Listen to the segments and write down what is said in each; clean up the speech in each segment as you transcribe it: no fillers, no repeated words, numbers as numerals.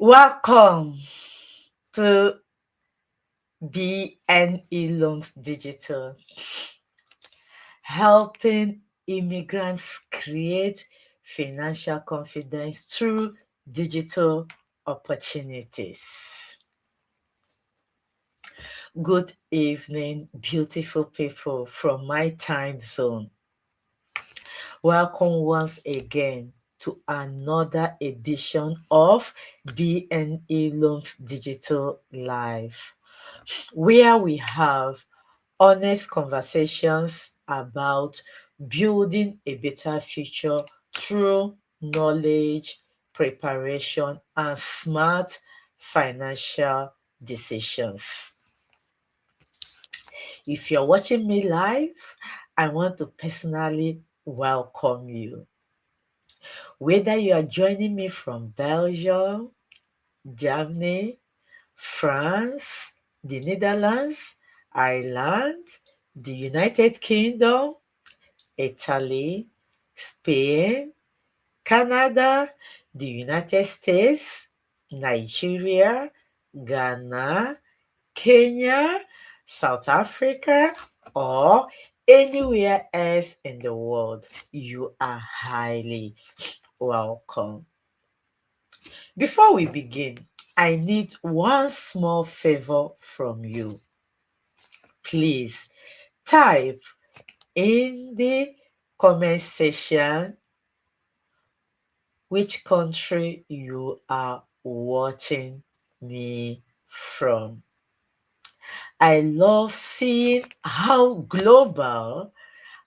Welcome to Bniloms Digital, helping immigrants create financial confidence through digital opportunities. Good evening, beautiful people from my time zone. Welcome once again to another edition of BNE Loans Digital Live, where we have honest conversations about building a better future through knowledge, preparation, and smart financial decisions. If you're watching me live, I want to personally welcome you. Whether you are joining me from Belgium, Germany, France, the Netherlands, Ireland, the United Kingdom, Italy, Spain, Canada, the United States, Nigeria, Ghana, Kenya, South Africa, or anywhere else in the world, you are highly welcome. Before we begin, I need one small favor from you. Please type in the comment section which country you are watching me from. I love seeing how global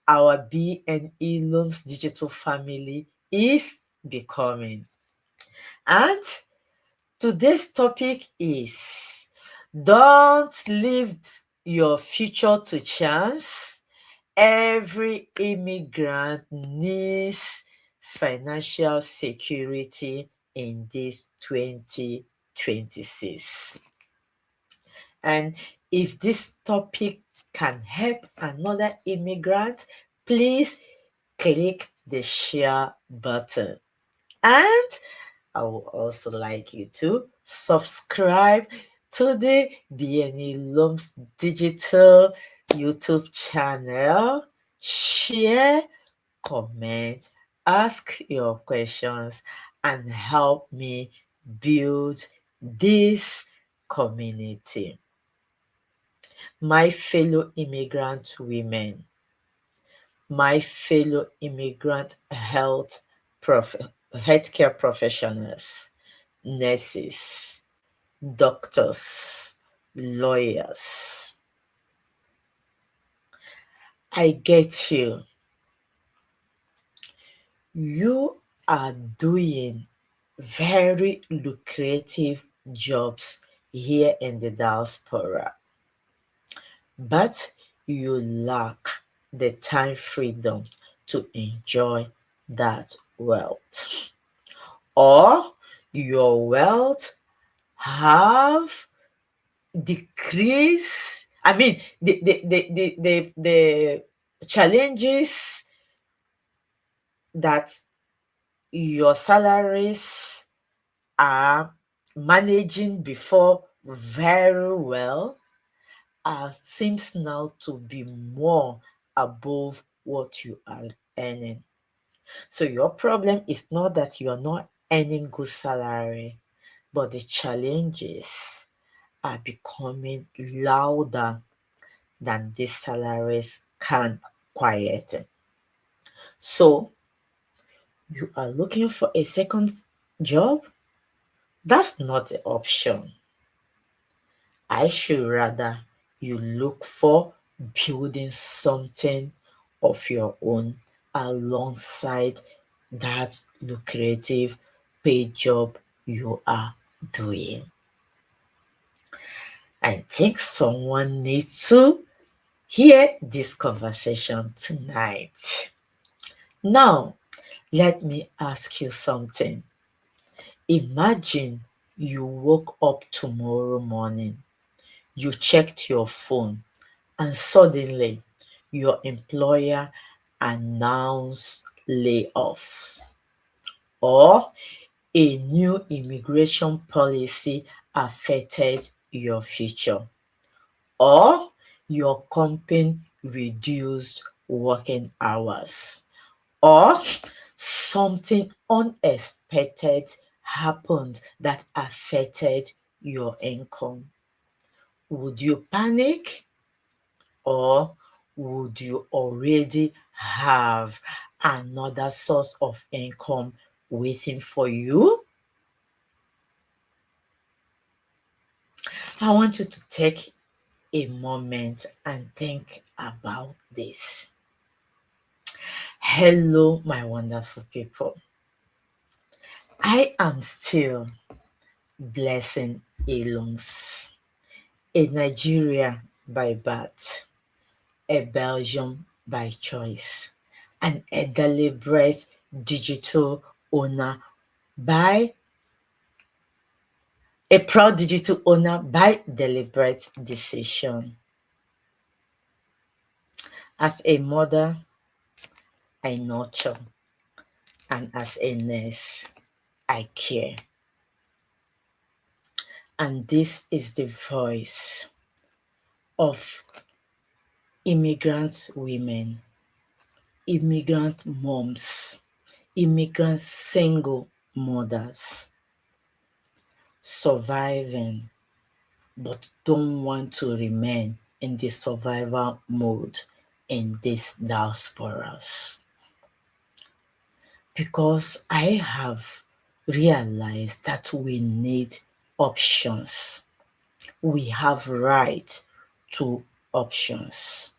our BNE Loans digital family is becoming. And today's topic is don't leave your future to chance. Every immigrant needs financial security in this 2026. And if this topic can help another immigrant, please click the share button. And I would also like you to subscribe to the BNE Loans Digital YouTube channel. Share, comment, ask your questions, and help me build this community. My fellow immigrant women, my fellow immigrant healthcare professionals, nurses, doctors, lawyers. I get you. You are doing very lucrative jobs here in the diaspora, but you lack the time freedom to enjoy that wealth. Or your wealth have decreased. I mean, the challenges that your salaries are managing before very well seems now to be more above what you are earning. So your problem is not that you are not earning good salary, but the challenges are becoming louder than these salaries can quieten. So you are looking for a second job? That's not an option. I should rather you look for building something of your own alongside that lucrative paid job you are doing. I think someone needs to hear this conversation tonight. Now, let me ask you something. Imagine you woke up tomorrow morning, you checked your phone, and suddenly your employer announced layoffs. Or a new immigration policy affected your future, or your company reduced working hours, or something unexpected happened that affected your income. Would you panic, or would you already have another source of income waiting for you? I want you to take a moment and think about this. Hello, my wonderful people. I am still Blessing Bniloms, a Nigerian by birth, a Belgian by choice, and a deliberate digital owner by a proud digital owner by deliberate decision. As a mother, I nurture, and as a nurse, I care. And this is the voice of immigrant women, immigrant moms, immigrant single mothers, surviving but don't want to remain in the survival mode in these diasporas. Because I have realized that we need options. We have right to options.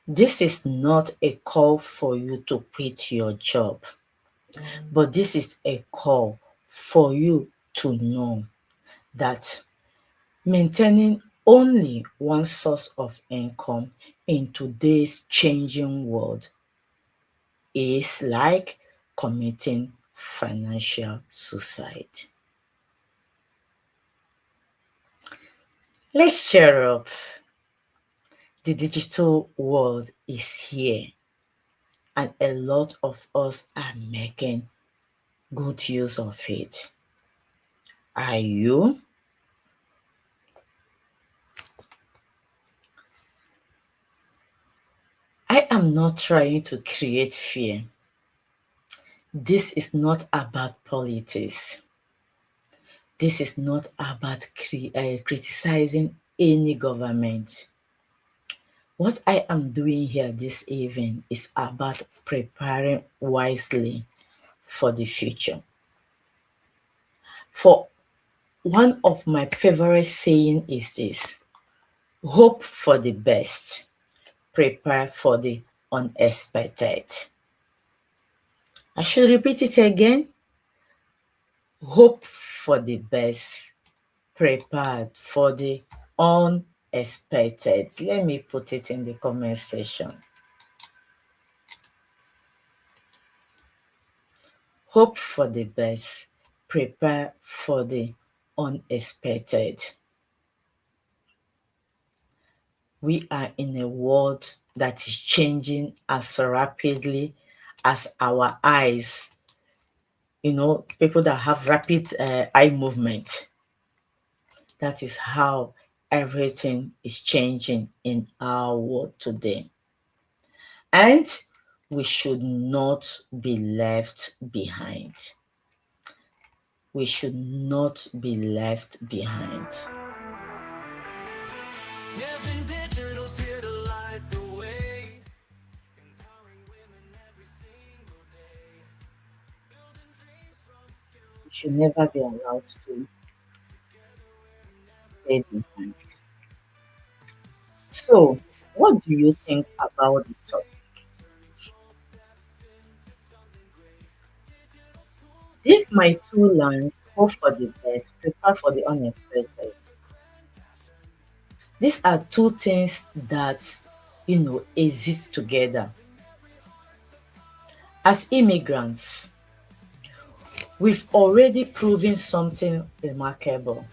This is not a call for you to quit your job, but this is a call for you to know that maintaining only one source of income in today's changing world is like committing financial suicide. Let's cheer up. The digital world is here, and a lot of us are making good use of it. Are you? I am not trying to create fear. This is not about politics. This is not about criticizing any government. What I am doing here this evening is about preparing wisely for the future. For one of my favorite saying is this: hope for the best, prepare for the unexpected. I should repeat it again. Hope for the best, prepared for the unexpected. Let me put it in the comment section. Hope for the best, prepare for the unexpected. We are in a world that is changing as rapidly as our eyes. People that have rapid eye movement. That is how everything is changing in our world today. And we should not be left behind. We should not be left behind. We should never be allowed to stay behind. So, what do you think about the topic? These my two lines: hope for the best, prepare for the unexpected. These are two things that exist together. As immigrants, we've already proven something remarkable.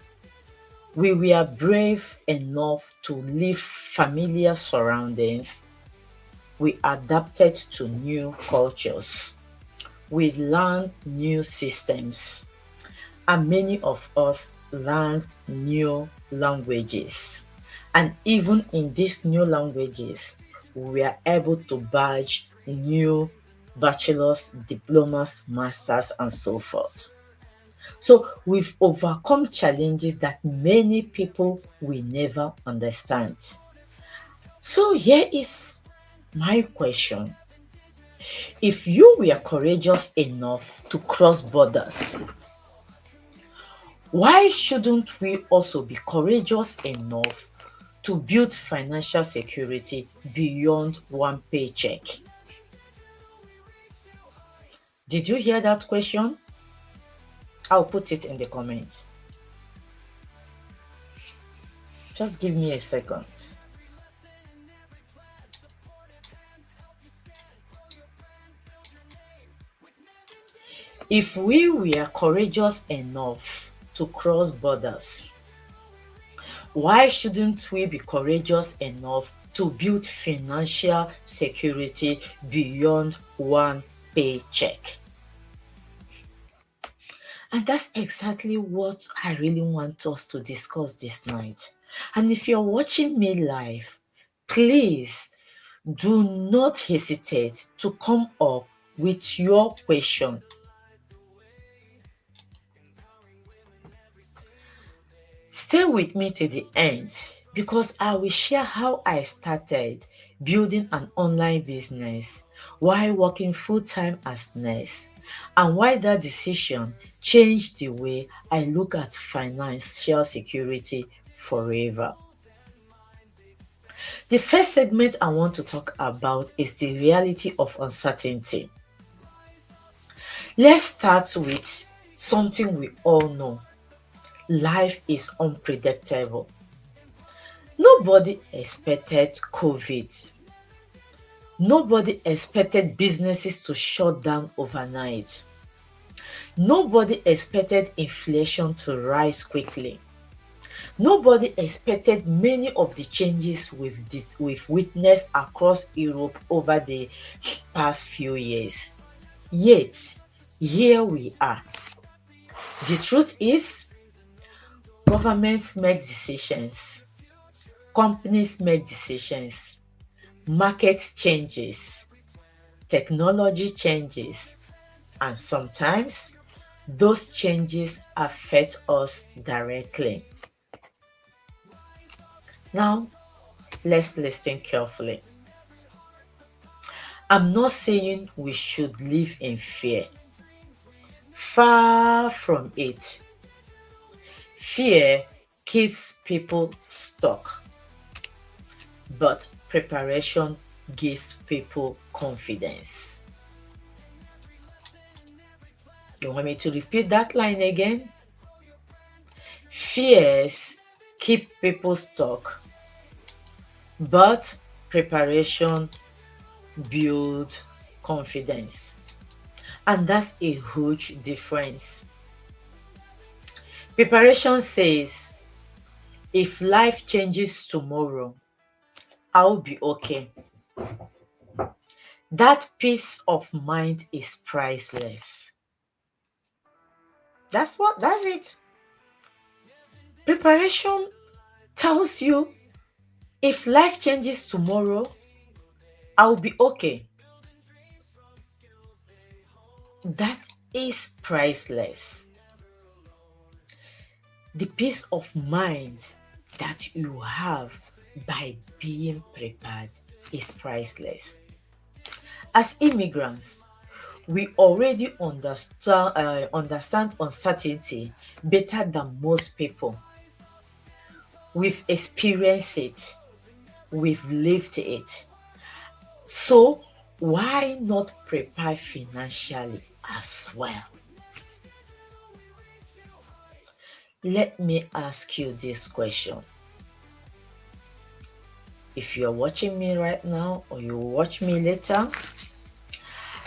We were brave enough to leave familiar surroundings. We adapted to new cultures. we learn new systems, and many of us learned new languages. And even in these new languages, we are able to badge new bachelor's, diplomas, masters, and so forth. So we've overcome challenges that many people will never understand. So here is my question. If you were courageous enough to cross borders, why shouldn't we also be courageous enough to build financial security beyond one paycheck? Did you hear that question? I'll put it in the comments. Just give me a second. If we were courageous enough to cross borders, why shouldn't we be courageous enough to build financial security beyond one paycheck? And that's exactly what I really want us to discuss this night. And if you're watching me live, please do not hesitate to come up with your question. Stay with me to the end because I will share how I started building an online business while working full-time as nurse, and why that decision changed the way I look at financial security forever. The first segment I want to talk about is the reality of uncertainty. Let's start with something we all know. Life is unpredictable. Nobody expected COVID. Nobody expected businesses to shut down overnight. Nobody expected inflation to rise quickly. Nobody expected many of the changes we've witnessed across Europe over the past few years. Yet, here we are. The truth is, governments make decisions, companies make decisions, market changes, technology changes, and sometimes those changes affect us directly. Now, let's listen carefully. I'm not saying we should live in fear. Far from it. Fear keeps people stuck, but preparation gives people confidence. You want me to repeat that line again? Fears keep people stuck, but preparation builds confidence. And that's a huge difference. Preparation says, if life changes tomorrow, I'll be okay. That peace of mind is priceless. That's it. Preparation tells you, if life changes tomorrow, I'll be okay. That is priceless. The peace of mind that you have by being prepared is priceless. As immigrants, we already understand uncertainty better than most people. We've experienced it, we've lived it. So, why not prepare financially as well? Let me ask you this question. If you're watching me right now or you watch me later,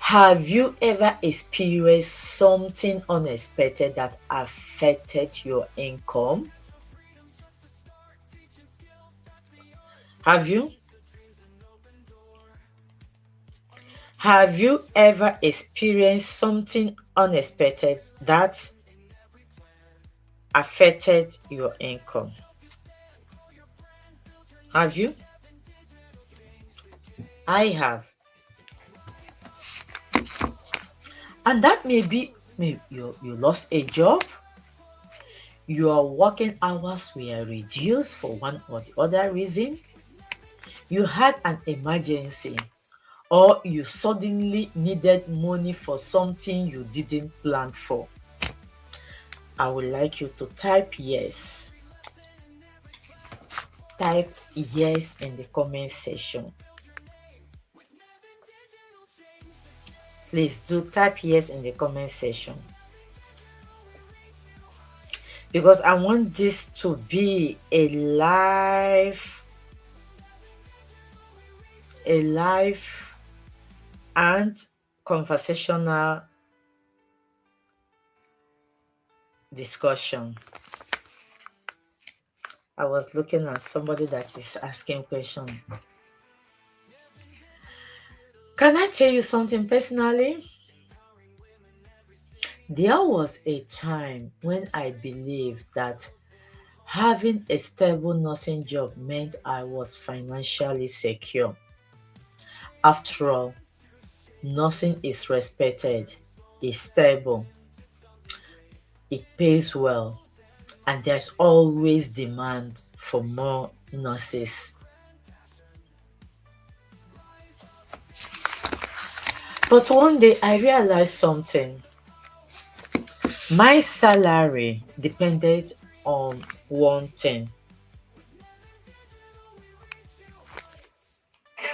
have you ever experienced something unexpected that affected your income? Have you? Have you ever experienced something unexpected that affected your income? Have you? I have. And that may be maybe you lost a job, your working hours were reduced for one or the other reason, you had an emergency, or you suddenly needed money for something you didn't plan for. I would like you to type yes. Type yes in the comment section. Please do type yes in the comment section. Because I want this to be a live and conversational discussion. I was looking at somebody that is asking question. Can I tell you something personally? There was a time when I believed that having a stable nursing job meant I was financially secure. After all, nursing is respected, is stable, it pays well, and there's always demand for more nurses. But one day I realized something. My salary depended on one thing.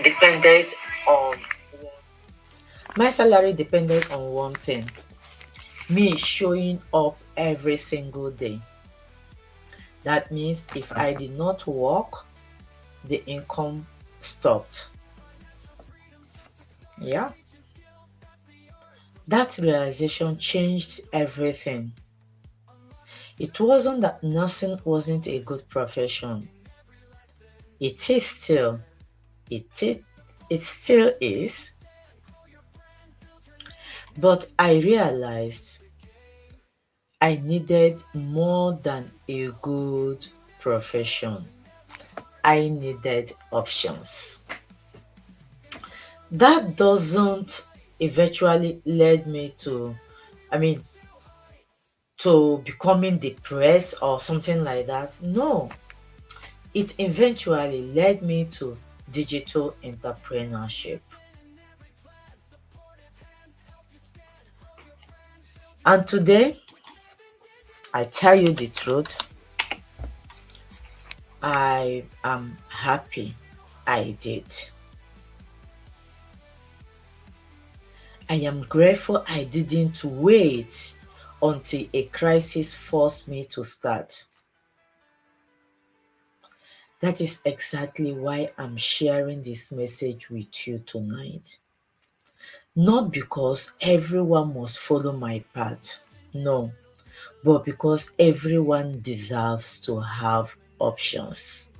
Depended on My salary depended on one thing. Me showing up every single day. That means if I did not work, the income stopped. Yeah. That realization changed everything. It wasn't that nursing wasn't a good profession. It is still. It still is. But I realized I needed more than a good profession. I needed options. That doesn't eventually led me to, I mean, to becoming depressed or something like that. No, it eventually led me to digital entrepreneurship. And today, I tell you the truth, I am happy I did. I am grateful I didn't wait until a crisis forced me to start. That is exactly why I'm sharing this message with you tonight. Not because everyone must follow my path, no, but because everyone deserves to have options.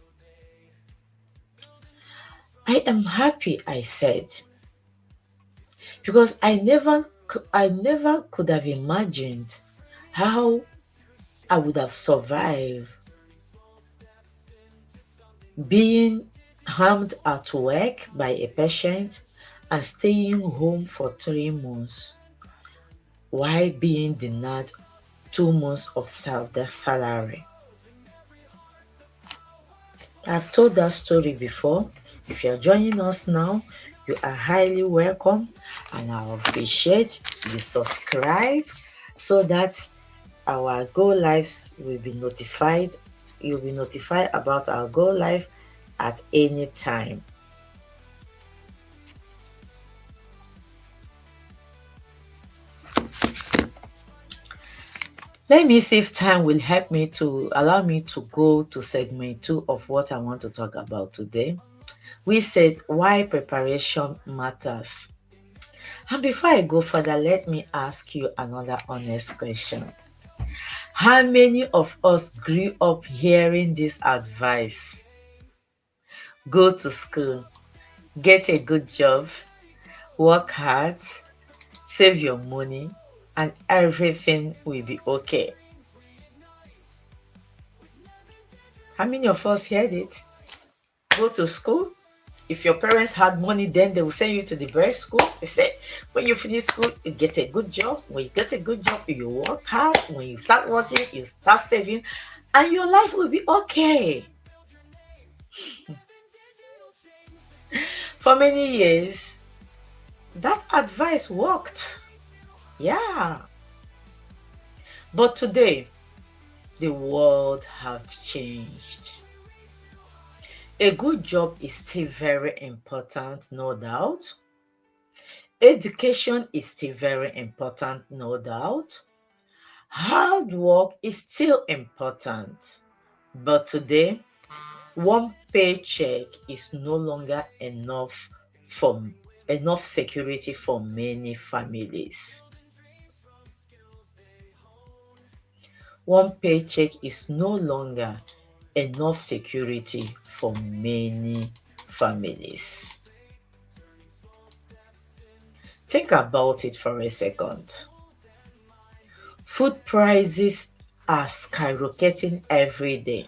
I am happy I said, because I never could have imagined how I would have survived being harmed at work by a patient and staying home for 3 months while being denied 2 months of their salary. I've told that story before. If you're joining us now, you are highly welcome, and I appreciate you subscribe so that our go lives will be notified. You'll be notified about our go live at any time. Let me see if time will help me to allow me to go to segment 2 of what I want to talk about today. We said why preparation matters. And before I go further, let me ask you another honest question. How many of us grew up hearing this advice? Go to school, get a good job, work hard, save your money, and everything will be okay. How many of us heard it? Go to school. If your parents had money, then they will send you to the best school. They say, when you finish school, you get a good job. When you get a good job, you work hard. When you start working, you start saving, and your life will be okay. For many years, that advice worked. Yeah. But today, the world has changed. A good job is still very important, no doubt. Education is still very important, no doubt. Hard work is still important. But today, one paycheck is no longer for enough security for many families. One paycheck is no longer enough security for many families. Think about it for a second. Food prices are skyrocketing every day.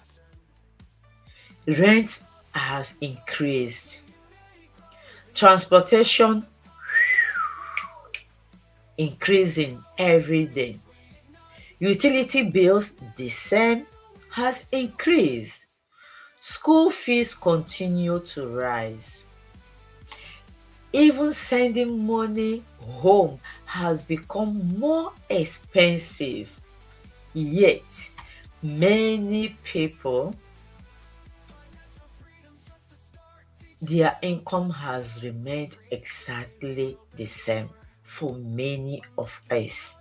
Rent has increased. Transportation increasing every day. Utility bills, the same, has increased. School fees continue to rise. Even sending money home has become more expensive. Yet, many people, their income has remained exactly the same for many of us.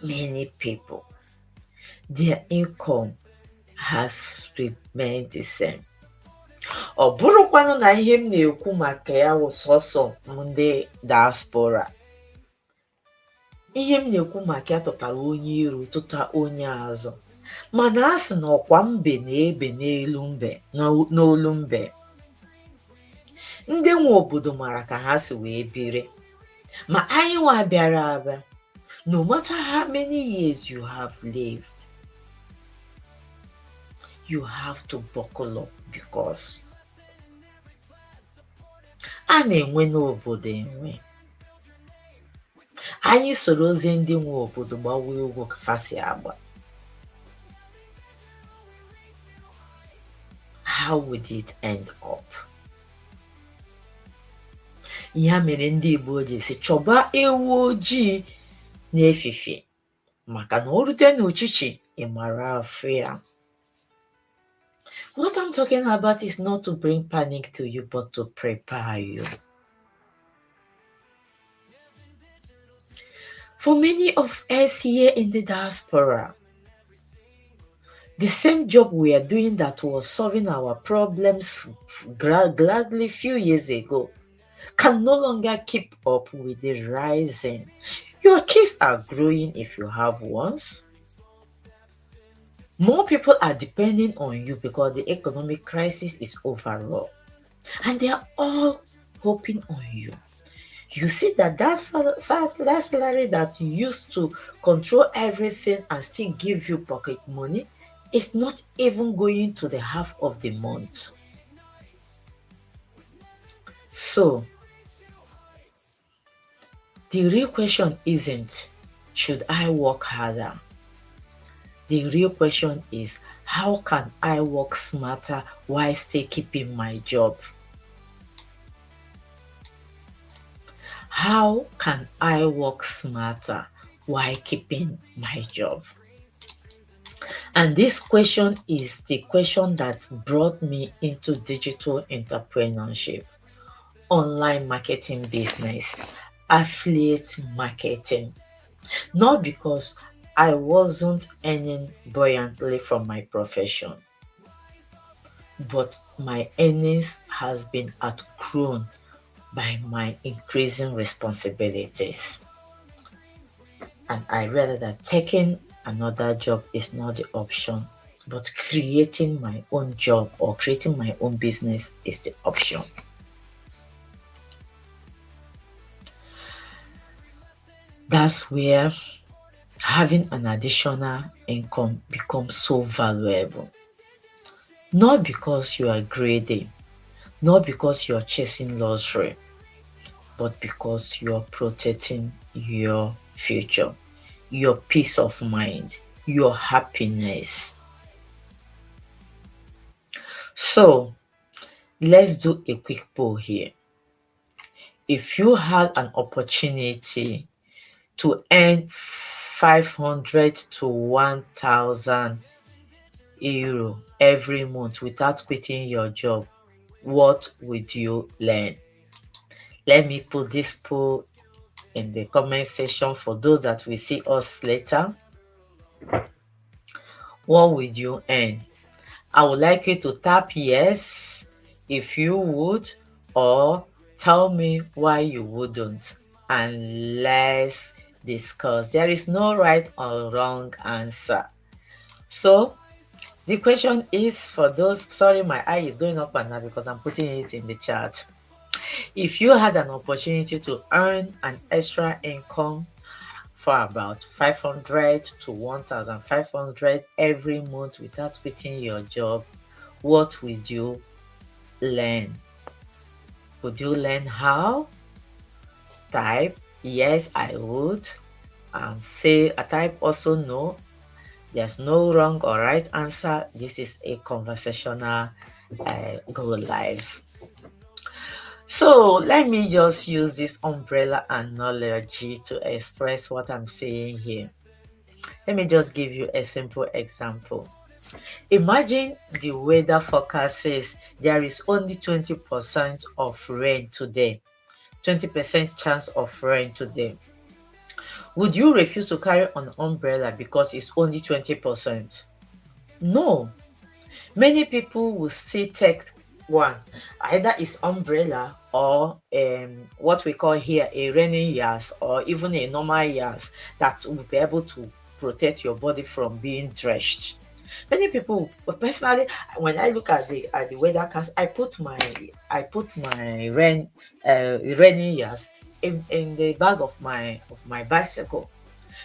Many people, their income has remained the same. Ọ bụrụkwanụ na ihe m na-ekwu maka ya wụ sọsọ ndị diaspora. Ihe m na-ekwu maka ya tụtara onye iru tụta onye azụ. Mana a sị na ọkwa mbe na-ebe n'olu mbe. Ndị nwe obodo mara ka ha si wee biri. Ma anyị nwa bịara abịa, no matter how many years you have lived, you have to buckle up because a na-enwe n'obodo enwe. Anyị sorozie ndị nwe obodo gbawa egwu ka fa si agba. How would it end up? Ya mere ndị Igbo ji si chọba ewu ojii n'efifie maka na o rute n'uchichi ị mara afọ ya. What I'm talking about is not to bring panic to you, but to prepare you. For many of us here in the diaspora, the same job we are doing that was solving our problems gladly few years ago can no longer keep up with the rising. Your kids are growing if you have ones. More people are depending on you because the economic crisis is overall. And they are all hoping on you. You see that salary that you used to control everything and still give you pocket money is not even going to the half of the month. So, the real question isn't, should I work harder? The real question is, how can I work smarter while still keeping my job? How can I work smarter while keeping my job? And this question is the question that brought me into digital entrepreneurship, online marketing business, affiliate marketing. Not because I wasn't earning buoyantly from my profession, but my earnings has been outgrown by my increasing responsibilities. And I realized that taking another job is not the option, but creating my own job or creating my own business is the option. That's where having an additional income becomes so valuable. Not because you are greedy, not because you're chasing luxury, but because you're protecting your future, your peace of mind, your happiness. So let's do a quick poll here. If you had an opportunity to earn 500 to 1,000 euro every month without quitting your job, what would you learn? Let me put this poll in the comment section for those that will see us later. What would you earn? I would like you to tap yes if you would, or tell me why you wouldn't, and let's discuss. There is no right or wrong answer. So the question is for those, sorry, my eye is going up and down because I'm putting it in the chat. If you had an opportunity to earn an extra income for about 500 to 1,500 every month without quitting your job, what would you learn? Would you learn how? Type yes, I would. And say a type also no. There's no wrong or right answer. This is a conversational go live. So let me just use this umbrella analogy to express what I'm saying here. Let me just give you a simple example. Imagine the weather forecast says there is only 20% of rain today, 20% chance of rain today. Would you refuse to carry an umbrella because it's only 20%? No. Many people will still take one. Either it's umbrella or what we call here a rainy yas, or even a normal yas that will be able to protect your body from being drenched. Many people, but personally, when I look at the weathercast, I put my rainy yas in the bag of my bicycle.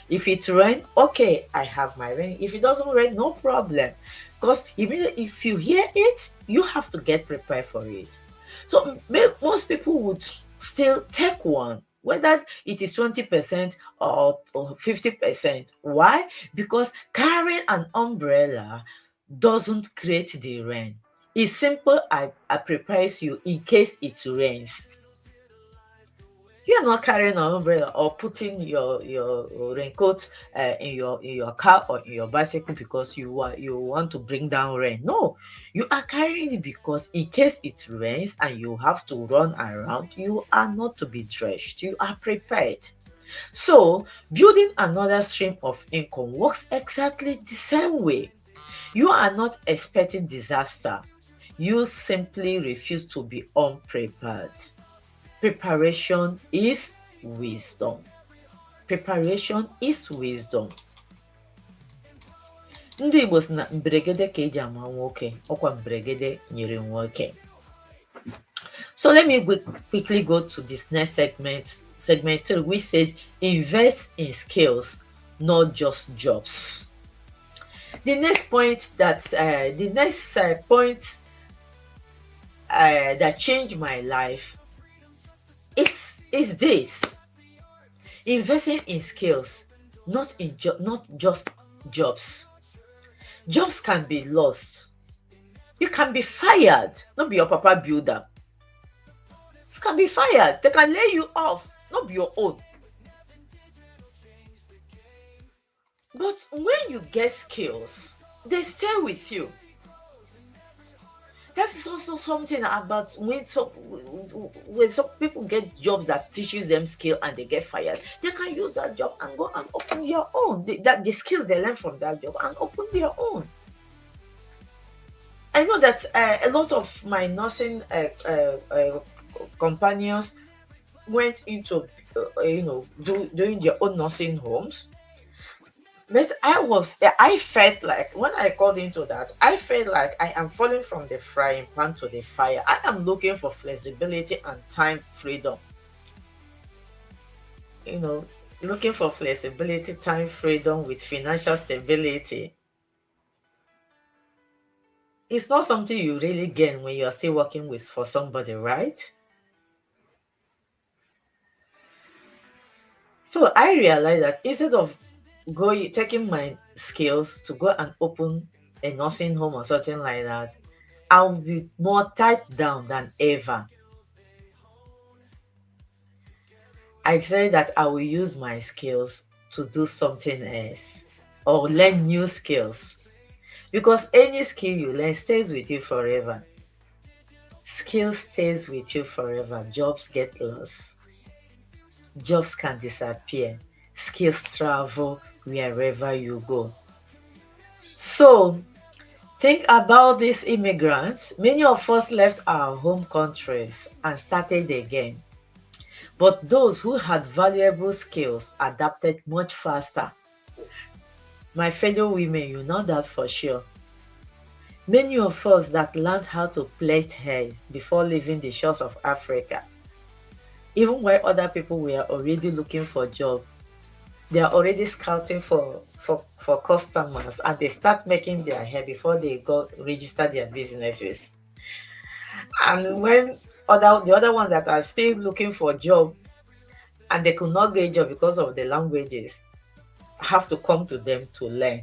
If it rain, okay, I have my rain. If it doesn't rain, no problem. Because immediately if you hear it, you have to get prepared for it. So most people would still take one, whether it is 20% or 50%. Why? Because carrying an umbrella doesn't create the rain. It's simple, I prepares you in case it rains. You are not carrying an umbrella or putting your raincoat in your car or in your bicycle because you want to bring down rain. No, you are carrying it because in case it rains and you have to run around, you are not to be drenched. You are prepared. So building another stream of income works exactly the same way. You are not expecting disaster. You simply refuse to be unprepared. Preparation is wisdom. Preparation is wisdom. Ndị Igbo sị na mberegede ka eji ama nwoke, ọkwa mberegede nyere nwoke. So let me quickly go to this next segment 3, which says invest in skills, not just jobs. The next point that that changed my life is this: investing in skills, not just jobs. Jobs can be lost. You can be fired, not be your papa builder. You can be fired. They can lay you off, not be your own. But when you get skills, they stay with you. That is also something about when some people get jobs that teaches them skill and they get fired, they can use that job and go and open their own. The skills they learn from that job and open their own. I know that a lot of my nursing companions went into doing their own nursing homes. But I felt like when I got into that, I felt like I am falling from the frying pan to the fire. I am looking for flexibility and time freedom. You know, looking for flexibility, time freedom with financial stability, it's not something you really gain when you're still working with for somebody, right? So I realized that instead of going taking my skills to go and open a nursing home or something like that, I'll be more tied down than ever. I say that I will use my skills to do something else or learn new skills, because any skill you learn stays with you forever. Skill stays with you forever. Jobs get lost. Jobs can disappear. Skills travel wherever you go. So think about these immigrants. Many of us left our home countries and started again. But those who had valuable skills adapted much faster. My fellow women, you know that for sure. Many of us that learned how to plait hair before leaving the shores of Africa, even while other people were already looking for job, they are already scouting for customers, and they start making their hair before they go register their businesses. And when the other ones that are still looking for job and they could not get a job because of the languages, have to come to them to learn.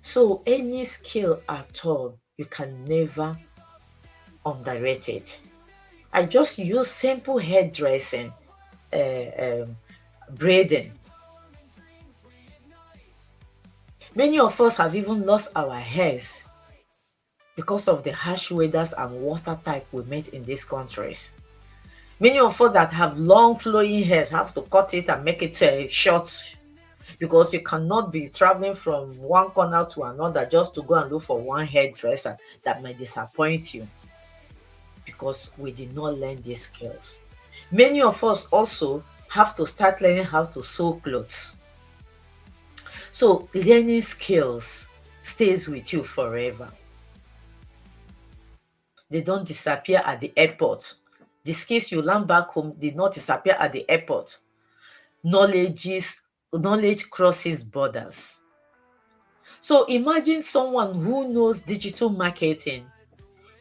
So any skill at all, you can never underrate it. I just use simple hairdressing, um, braiding. Many of us have even lost our hairs because of the harsh weathers and water type we met in these countries. Many of us that have long flowing hairs have to cut it and make it short, because you cannot be traveling from one corner to another just to go and look for one hairdresser that might disappoint you, because we did not learn these skills. Many of us also have to start learning how to sew clothes. So learning skills stays with you forever. They don't disappear at the airport. The skills you learn back home did not disappear at the airport. Knowledge crosses borders. So imagine someone who knows digital marketing,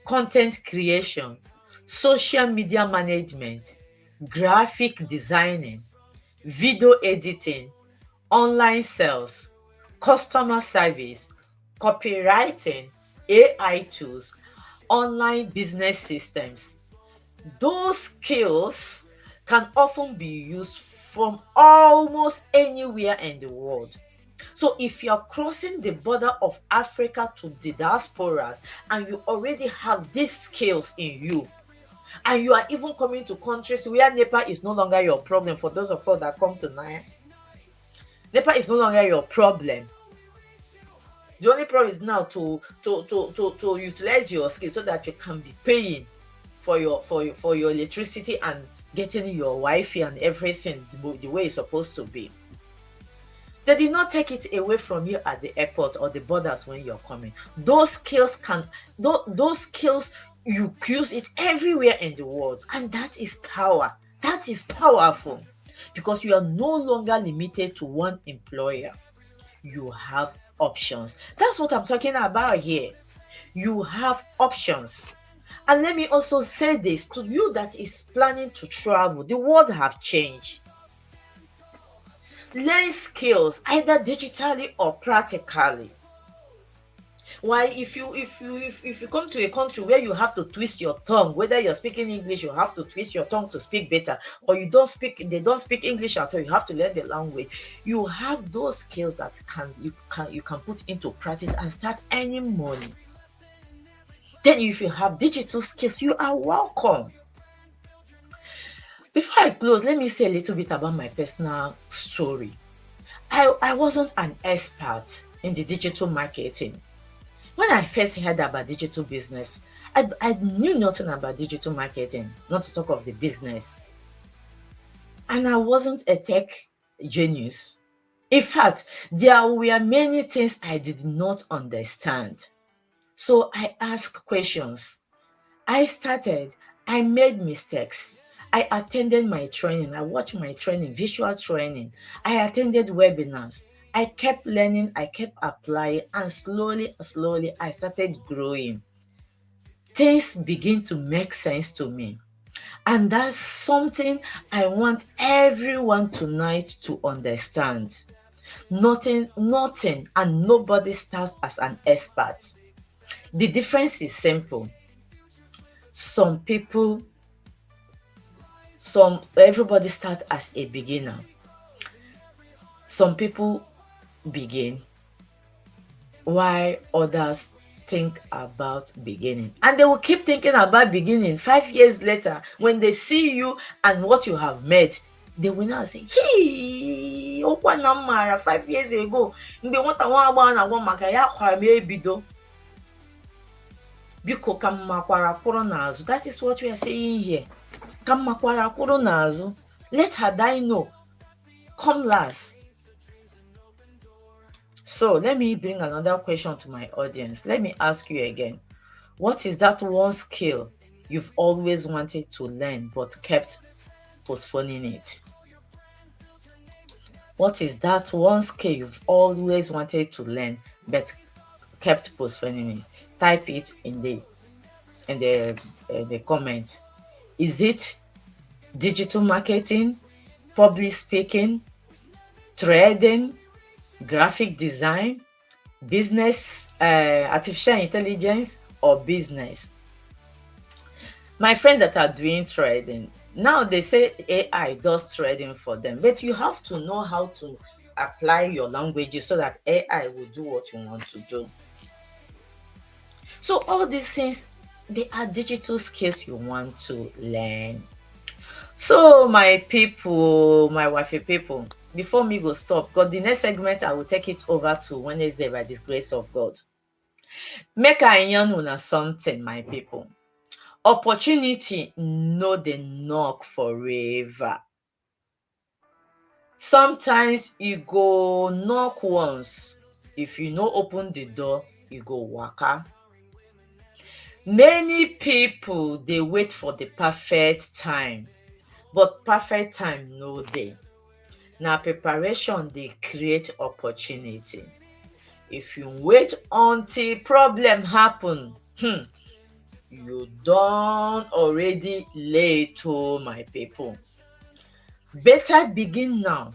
content creation, social media management, graphic designing, video editing, online sales, customer service, copywriting, AI tools, online business systems. Those skills can often be used from almost anywhere in the world. So if you're crossing the border of Africa to the diasporas and you already have these skills in you, and you are even coming to countries where NEPA is no longer your problem, for those of us that come to Nigeria, NEPA is no longer your problem. The only problem is now to utilize your skills so that you can be paying for your electricity and getting your Wi-Fi and everything the way it's supposed to be. They did not take it away from you at the airport or the borders when you're coming. Those skills you use it everywhere in the world, and that is power. That is powerful, because you are no longer limited to one employer. You have options. That's what I'm talking about here. You have options. And let me also say this to you that is planning to travel. The world have changed. Learn skills either digitally or practically. Why, if you come to a country where you have to twist your tongue, whether you're speaking English, you have to twist your tongue to speak better, or they don't speak English at all, you have to learn the language. You have those skills that you can put into practice and start earning money. Then if you have digital skills, you are welcome. Before I close, let me say a little bit about my personal story. I wasn't an expert in the digital marketing. When I first heard about digital business, I knew nothing about digital marketing, not to talk of the business. And I wasn't a tech genius. In fact, there were many things I did not understand. So I asked questions. I made mistakes. I attended my training. I watched my training, visual training. I attended webinars. I kept learning, I kept applying, and slowly, I started growing. Things begin to make sense to me. And that's something I want everyone tonight to understand. Nothing, and nobody starts as an expert. The difference is simple. Some people, everybody starts as a beginner. Some people begin while others think about beginning. And they will keep thinking about beginning 5 years later when they see you and what you have made. They will now say, hey, okwa na mara 5 years ago. Mgbe nwata nwa agbọghọ na-agwa maka ya kwara m ebido. Biko ka mma kwara kwụrụ n'azụ. That is what we are saying here. Ka mma kwara kwụrụ n'azụ. Let her die know. Come last. So let me bring another question to my audience. Let me ask you again. What is that one skill you've always wanted to learn but kept postponing it? What is that one skill you've always wanted to learn but kept postponing it? Type it in the comments. Is it digital marketing, public speaking, trading, graphic design, business, artificial intelligence, or business? My friends that are doing trading, now they say AI does trading for them, but you have to know how to apply your languages so that AI will do what you want to do. So all these things, they are digital skills you want to learn. So my people, my wifey people, before me go stop, because the next segment I will take it over to Wednesday by the grace of God. Make I yarn una something, my people. Opportunity no dey knock forever. Sometimes e go knock once. If you no open the door, e go waka. Many people dey wait for the perfect time, but perfect time no dey. Na preparation dey create opportunity. If you wait until problem happen, you don already late oh my people. Better begin now.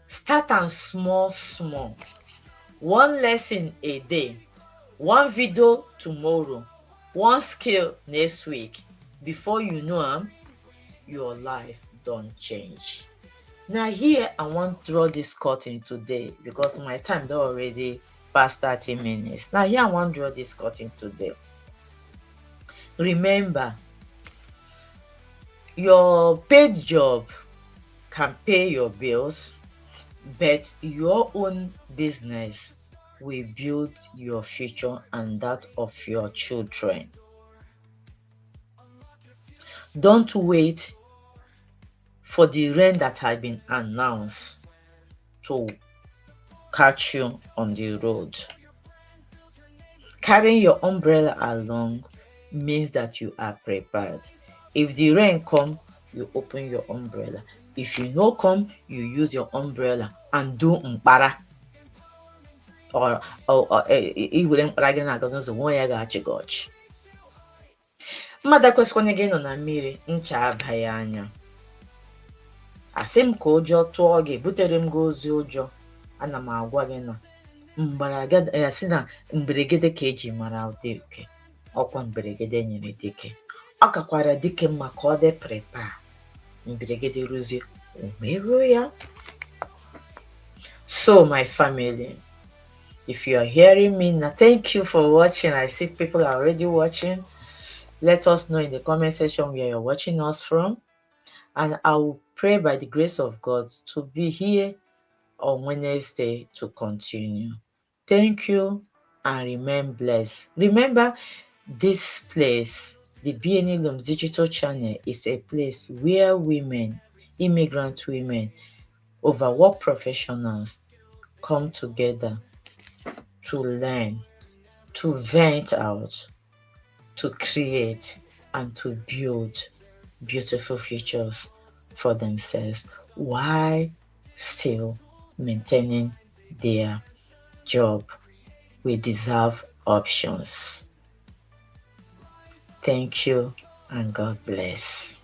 Start am small. One lesson a day, one video tomorrow, one skill next week. Before you know am, your life don change. Now here I wan draw this curtain today because my time don already pass 30 minutes. Now here I wan draw this curtain today. Remember, your paid job can pay your bills, but your own business will build your future and that of your children. Don't wait for the rain that has been announced to catch you on the road. Carrying your umbrella along means that you are prepared. If the rain come, you open your umbrella. If you no come, you use your umbrella and do mkpara. Or iwere mkpara gị na-aga n'ụzọ nwa ya ga-achị gị ọchị. Mmadụ ekwesịkwana gị nọ na mmiri ncha abaghị anya. Asị m ka ụjọ tụọ gị, butere m gị ozi ụjọ. Ana m agwa gị na si na mberegede ka eji mara dike. Ọkwa mberegede nyere dike. Ọ kakwara dike mma ka ọ dị prepare. Mberegede ruzie o meruo ya. So my family, if you are hearing me now, thank you for watching. I see people are already watching. Let us know in the comment section where you're watching us from. And I will pray by the grace of God to be here on Wednesday to continue. Thank you and remain blessed. Remember, this place, the Bniloms digital channel, is a place where women, immigrant women, overworked professionals come together to learn, to vent out, to create, and to build beautiful futures for themselves while still maintaining their job. We deserve options. Thank you and God bless.